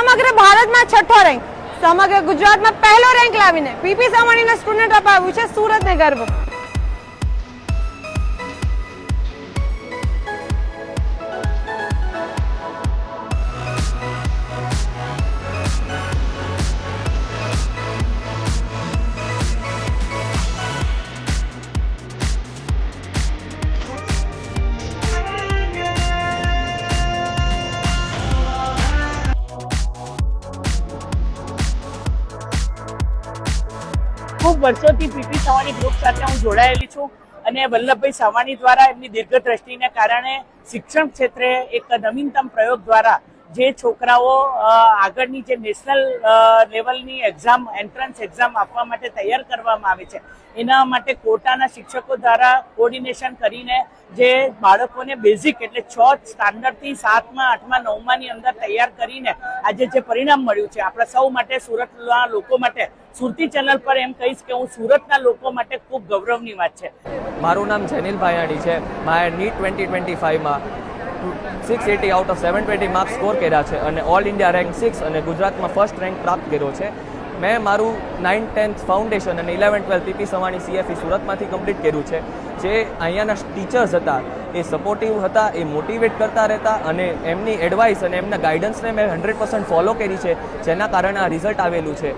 સમગ્ર ભારતમાં છઠ્ઠો રેન્ક, સમગ્ર ગુજરાતમાં પહેલો રેન્ક લાવીને પીપી સવાણીના સ્ટુડન્ટ અપાવ્યું છે સુરતને ગર્વ। ખૂબ વર્ષોથી પીપી સવાણી ગ્રુપ સાથે હું જોડાયેલી છું અને વલ્લભભાઈ સવાણી દ્વારા એમની દીર્ઘદ્રષ્ટિને કારણે શિક્ષણ ક્ષેત્રે એક નવીનતમ પ્રયોગ દ્વારા જે છોકરાઓ આગળની જે નેશનલ લેવલની એક્ઝામ એન્ટ્રન્સ એક્ઝામ આપવા માટે તૈયાર કરવામાં આવે છે એના માટે કોટાના શિક્ષકો દ્વારા કોર્ડિનેશન કરીને જે બાળકોને બેઝિક એટલે 6 સ્ટાન્ડર્ડથી 7મા 8મા 9માની અંદર તૈયાર કરીને આજે જે પરિણામ મળ્યું છે આપણા સૌ માટે, સુરતના લોકો માટે, સુરતી ચેનલ પર એમ કહીશ કે હું સુરતના લોકો માટે ખૂબ ગૌરવની વાત છે। મારું નામ જેનિલ ભાયાણી છે। મારે નીટ 2025માં 680 આઉટ ઓફ 720 માર્ક્સ સ્કોર કર્યા છે અને ઓલ ઇન્ડિયા રેન્ક 6 અને ગુજરાતમાં ફર્સ્ટ રેન્ક પ્રાપ્ત કર્યો છે। મેં મારું 9th 10th ફાઉન્ડેશન અને 11th 12th PP Savani CFE સુરતમાંથી કમ્પ્લીટ કર્યું છે। જે અહીંયાના ટીચર્સ હતા એ સપોર્ટિવ હતા, એ મોટિવેટ કરતા રહેતા અને એમની એડવાઇસ અને એમના ગાઈડન્સને મેં 100% ફોલો કરી છે, જેના કારણે આ રિઝલ્ટ આવેલું છે।